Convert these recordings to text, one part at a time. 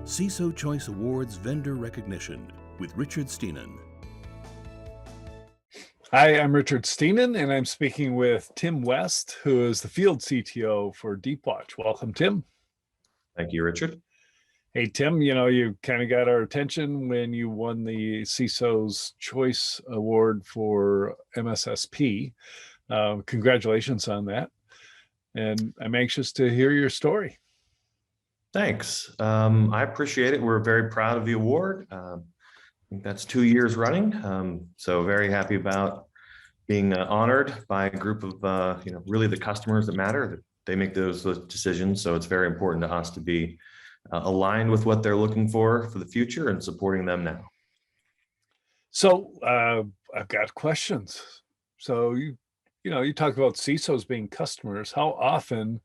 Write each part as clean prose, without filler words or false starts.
CISO Choice Awards Vendor Recognition with Richard Stiennon. Hi, I'm Richard Stiennon, and I'm speaking with Tim West, who is the field CTO for deepwatch. Welcome, Tim. Thank you, Richard. Hey, Tim, you kind of got our attention when you won the CISO's Choice Award for MSSP. Congratulations on that. And I'm anxious to hear your story. Thanks. I appreciate it. We're very proud of the award. I think that's 2 years running. So very happy about being honored by a group of, really the customers that matter. They make those decisions. So it's very important to us to be aligned with what they're looking for the future and supporting them now. So I've got questions. So you talk about CISOs being customers. How often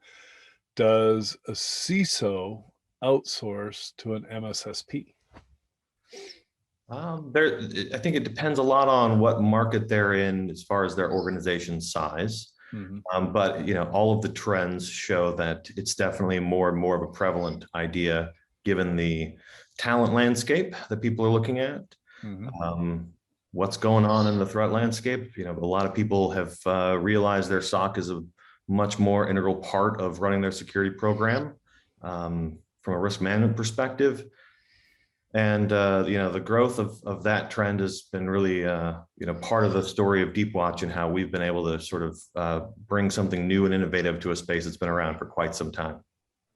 does a CISO outsource to an MSSP? I think it depends a lot on what market they're in as far as their organization size. Mm-hmm. But all of the trends show that it's definitely more and more of a prevalent idea given the talent landscape that people are looking at. Mm-hmm. What's going on in the threat landscape. A lot of people have realized their SOC is a much more integral part of running their security program from a risk management perspective. And the growth of that trend has been really part of the story of deepwatch and how we've been able to sort of bring something new and innovative to a space that's been around for quite some time.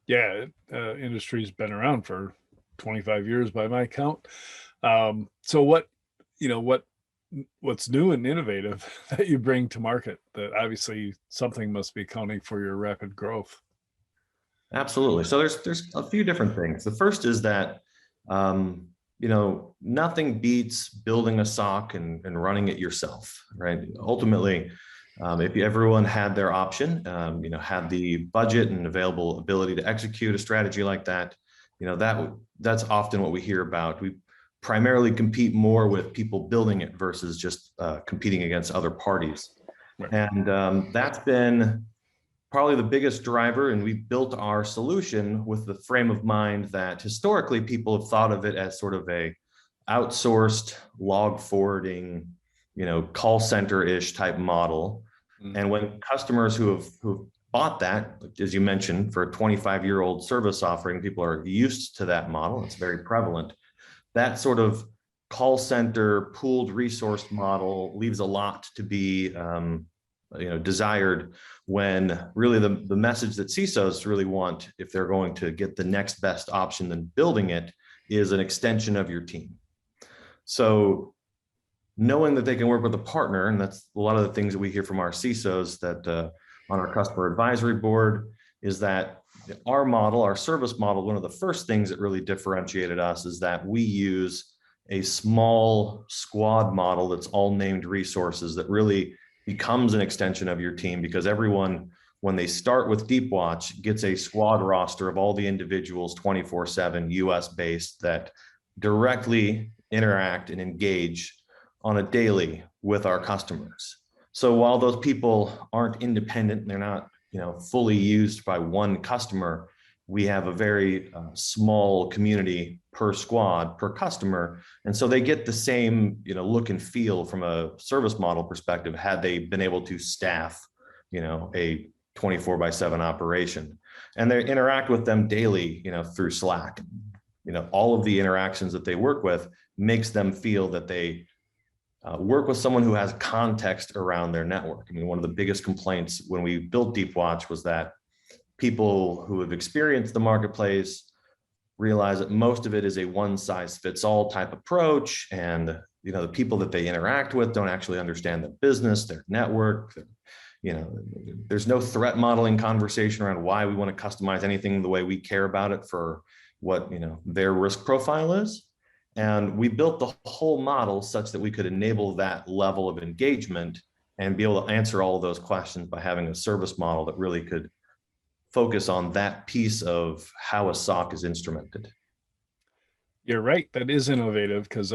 Yeah, industry's been around for 25 years by my count. So what's new and innovative that you bring to market? That obviously something must be accounting for your rapid growth. Absolutely. So there's a few different things. The first is that nothing beats building a SOC and running it yourself, right? Ultimately, if everyone had their option, had the budget and available ability to execute a strategy like that, that's often what we hear about. We primarily compete more with people building it versus just competing against other parties. Right. And that's been probably the biggest driver. And we built our solution with the frame of mind that historically people have thought of it as sort of a outsourced log forwarding, call center-ish type model. Mm-hmm. And when customers who have bought that, as you mentioned, for a 25-year-old service offering, people are used to that model. It's very prevalent. That sort of call center pooled resource model leaves a lot to be desired, when really the message that CISOs really want, if they're going to get the next best option than building it, is an extension of your team. So knowing that they can work with a partner, and that's a lot of the things that we hear from our CISOs that on our customer advisory board, is that our model, our service model, one of the first things that really differentiated us is that we use a small squad model that's all named resources that really becomes an extension of your team, because everyone, when they start with deepwatch, gets a squad roster of all the individuals 24/7 US based that directly interact and engage on a daily with our customers. So while those people aren't independent, they're not fully used by one customer, we have a very small community per squad, per customer. And so they get the same, look and feel from a service model perspective, had they been able to staff, a 24/7 operation. And they interact with them daily, through Slack. All of the interactions that they work with makes them feel that they work with someone who has context around their network. I mean, one of the biggest complaints when we built deepwatch was that people who have experienced the marketplace realize that most of it is a one-size-fits-all type approach, and the people that they interact with don't actually understand their business, their network. There's no threat modeling conversation around why we want to customize anything the way we care about it for what their risk profile is. And we built the whole model such that we could enable that level of engagement and be able to answer all of those questions by having a service model that really could focus on that piece of how a SOC is instrumented. You're right. That is innovative, because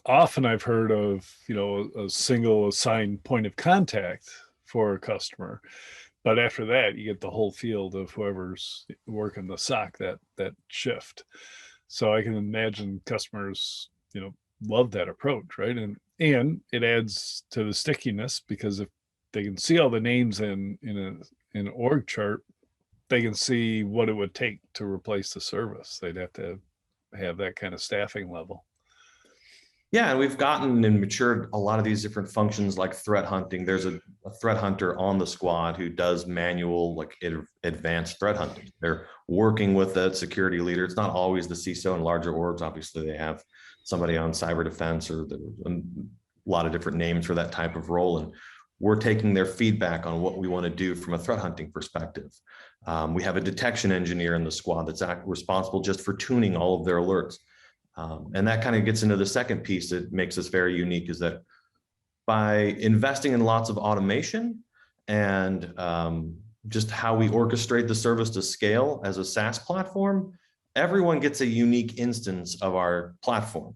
often I've heard of a single assigned point of contact for a customer, but after that you get the whole field of whoever's working the SOC that shift. So I can imagine customers, love that approach, right? And it adds to the stickiness, because if they can see all the names in an org chart, they can see what it would take to replace the service. They'd have to have that kind of staffing level. Yeah, and we've gotten and matured a lot of these different functions like threat hunting. There's a threat hunter on the squad who does manual, like advanced threat hunting. They're working with a security leader. It's not always the CISO. In larger orgs, obviously, they have somebody on cyber defense, or a lot of different names for that type of role. And we're taking their feedback on what we want to do from a threat hunting perspective. We have a detection engineer in the squad that's responsible just for tuning all of their alerts. And that kind of gets into the second piece that makes us very unique, is that by investing in lots of automation and just how we orchestrate the service to scale as a SaaS platform, everyone gets a unique instance of our platform.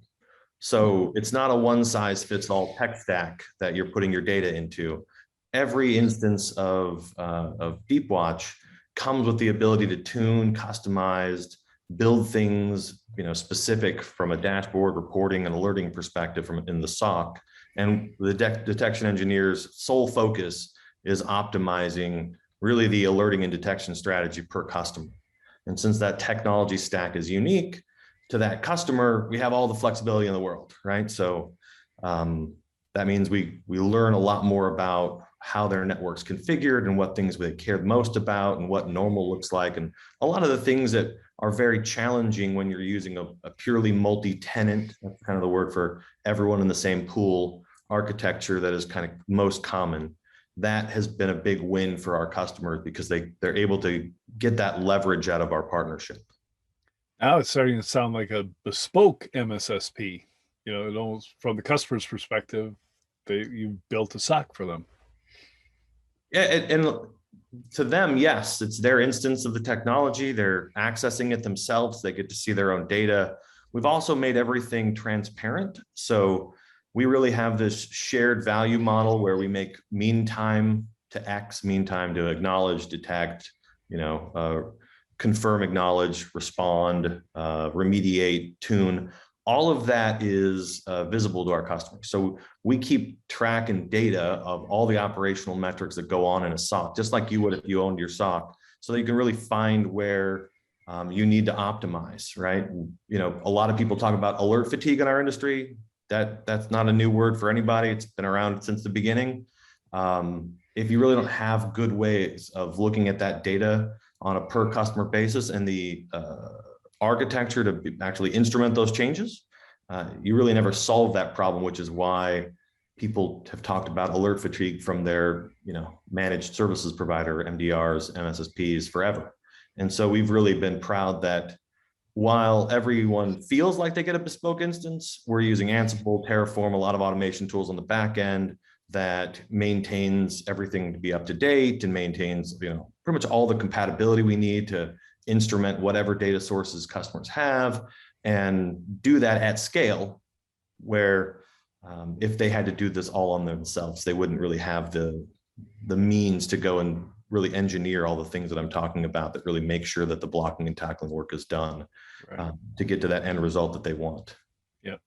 So it's not a one-size-fits-all tech stack that you're putting your data into. Every instance of deepwatch comes with the ability to tune, customized, build things, specific from a dashboard reporting and alerting perspective from in the SOC. And the detection engineer's sole focus is optimizing really the alerting and detection strategy per customer. And since that technology stack is unique to that customer, we have all the flexibility in the world, right? So that means we learn a lot more about how their network's configured and what things they care most about and what normal looks like. And a lot of the things that are very challenging when you're using a purely multi-tenant, that's kind of the word for everyone in the same pool architecture that is kind of most common. That has been a big win for our customers because they're able to get that leverage out of our partnership. Now it's starting to sound like a bespoke MSSP. It almost, from the customer's perspective, you built a SOC for them. Yeah, and to them, yes, it's their instance of the technology. They're accessing it themselves. They get to see their own data. We've also made everything transparent. So we really have this shared value model where we make mean time to X, mean time to acknowledge, detect, confirm, acknowledge, respond, remediate, tune. All of that is visible to our customers. So we keep track and data of all the operational metrics that go on in a SOC, just like you would if you owned your SOC, so that you can really find where you need to optimize, right? A lot of people talk about alert fatigue in our industry. That's not a new word for anybody. It's been around since the beginning. If you really don't have good ways of looking at that data on a per customer basis and the architecture to actually instrument those changes, you really never solve that problem, which is why people have talked about alert fatigue from their managed services provider, MDRs, MSSPs forever. And so we've really been proud that while everyone feels like they get a bespoke instance, we're using Ansible, Terraform, a lot of automation tools on the back end that maintains everything to be up to date and maintains pretty much all the compatibility we need to instrument whatever data sources customers have and do that at scale, where if they had to do this all on themselves, they wouldn't really have the means to go and really engineer all the things that I'm talking about that really make sure that the blocking and tackling work is done, right, to get to that end result that they want. Yeah.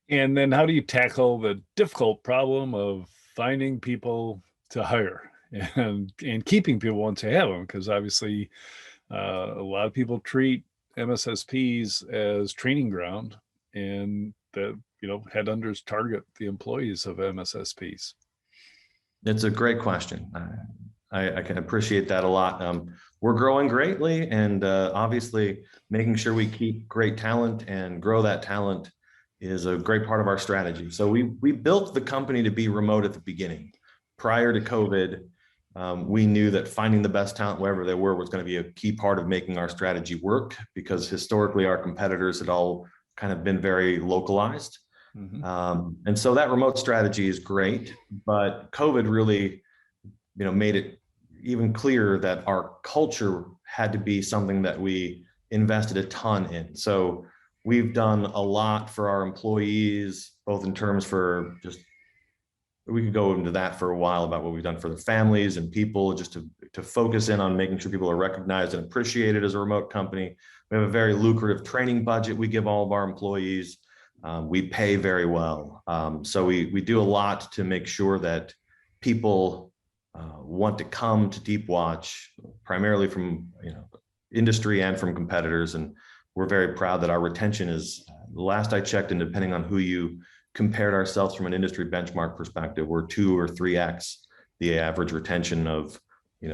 And then how do you tackle the difficult problem of finding people to hire and keeping people once they have them? Because obviously a lot of people treat MSSPs as training ground, and the headhunters target the employees of MSSPs. It's a great question. I can appreciate that a lot. We're growing greatly, and obviously making sure we keep great talent and grow that talent is a great part of our strategy. So we built the company to be remote at the beginning. Prior to COVID, we knew that finding the best talent wherever they were was going to be a key part of making our strategy work, because historically our competitors had all kind of been very localized. Mm-hmm. And so that remote strategy is great, but COVID really made it even clearer that our culture had to be something that we invested a ton in. So we've done a lot for our employees, both in terms for just we could go into that for a while about what we've done for the families and people, just to focus in on making sure people are recognized and appreciated as a remote company. We have a very lucrative training budget we give all of our employees. We pay very well. So we do a lot to make sure that people want to come to deepwatch, primarily from industry and from competitors. And we're very proud that our retention is, the last I checked, and depending on who you compared ourselves from an industry benchmark perspective, we're 2 or 3x the average retention of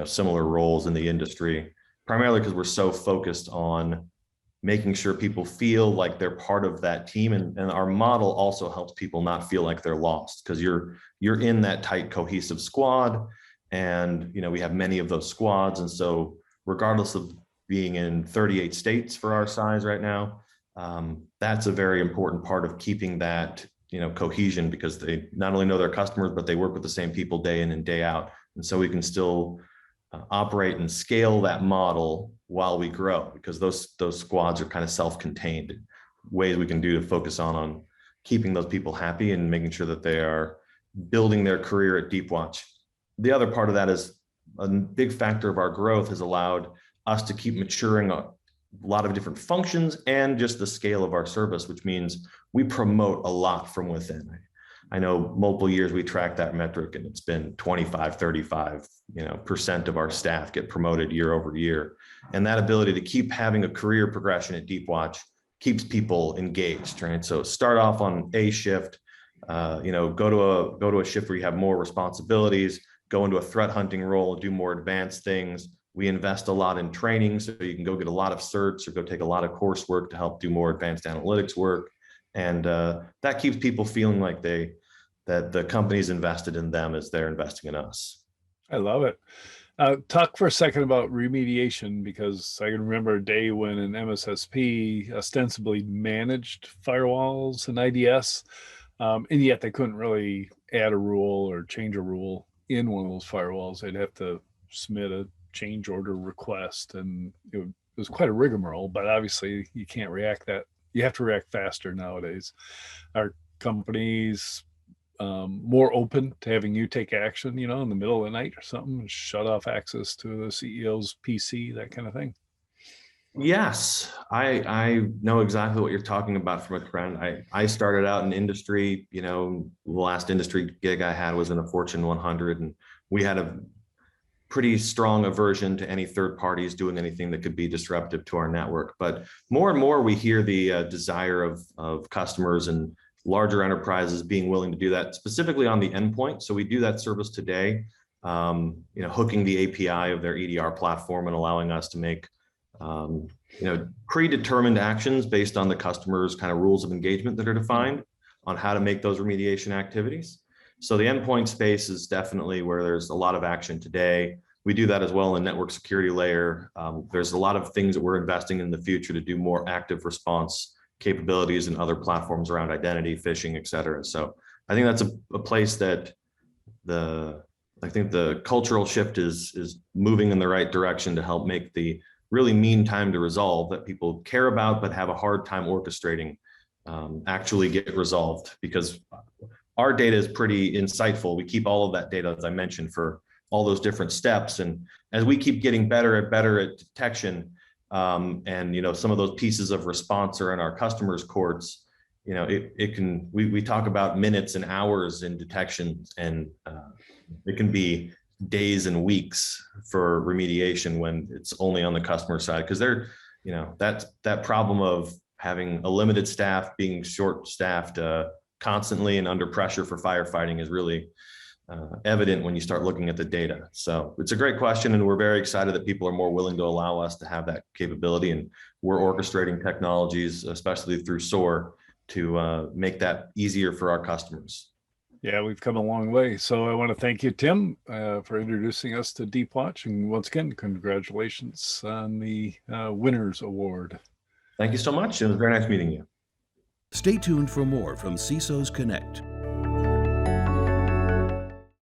similar roles in the industry, primarily because we're so focused on making sure people feel like they're part of that team. And our model also helps people not feel like they're lost, because you're in that tight, cohesive squad. And we have many of those squads. And so regardless of being in 38 states for our size right now, that's a very important part of keeping that cohesion, because they not only know their customers, but they work with the same people day in and day out. And so we can still operate and scale that model while we grow, because those squads are kind of self-contained ways we can do to focus on keeping those people happy and making sure that they are building their career at deepwatch. The other part of that is a big factor of our growth has allowed us to keep maturing a lot of different functions and just the scale of our service, which means we promote a lot from within. I know multiple years we track that metric, and it's been 25, 35% of our staff get promoted year over year. And that ability to keep having a career progression at deepwatch keeps people engaged, right? So start off on a shift, go to a shift where you have more responsibilities, go into a threat hunting role, do more advanced things. We invest a lot in training, so you can go get a lot of certs or go take a lot of coursework to help do more advanced analytics work. And that keeps people feeling like that the company's invested in them as they're investing in us. I love it. Talk for a second about remediation, because I can remember a day when an MSSP ostensibly managed firewalls and IDS, and yet they couldn't really add a rule or change a rule in one of those firewalls. They'd have to submit a change order request, and it was quite a rigmarole. But obviously you can't react that. You have to react faster nowadays. Are companies more open to having you take action, in the middle of the night or something, and shut off access to the CEO's PC, that kind of thing? Yes, I know exactly what you're talking about from a trend. I started out in industry, the last industry gig I had was in a Fortune 100, and we had a pretty strong aversion to any third parties doing anything that could be disruptive to our network. But more and more we hear the desire of customers and larger enterprises being willing to do that, specifically on the endpoint. So we do that service today, hooking the API of their EDR platform and allowing us to make predetermined actions based on the customer's kind of rules of engagement that are defined on how to make those remediation activities. So the endpoint space is definitely where there's a lot of action today. We do that as well in the network security layer. There's a lot of things that we're investing in the future to do more active response capabilities and other platforms around identity, phishing, et cetera. So I think that's a place that I think the cultural shift is moving in the right direction to help make the really mean time to resolve that people care about but have a hard time orchestrating actually get resolved, because our data is pretty insightful. We keep all of that data, as I mentioned, for all those different steps. And as we keep getting better at detection, and some of those pieces of response are in our customers' courts, we talk about minutes and hours in detection, and it can be days and weeks for remediation when it's only on the customer side, because they're, that problem of having a limited staff, being short-staffed constantly and under pressure for firefighting is really evident when you start looking at the data. So it's a great question, and we're very excited that people are more willing to allow us to have that capability, and we're orchestrating technologies, especially through SOAR, to make that easier for our customers. Yeah, we've come a long way. So I want to thank you, Tim, for introducing us to deepwatch, and once again, congratulations on the Winners Award. Thank you so much. It was very nice meeting you. Stay tuned for more from CISOs Connect.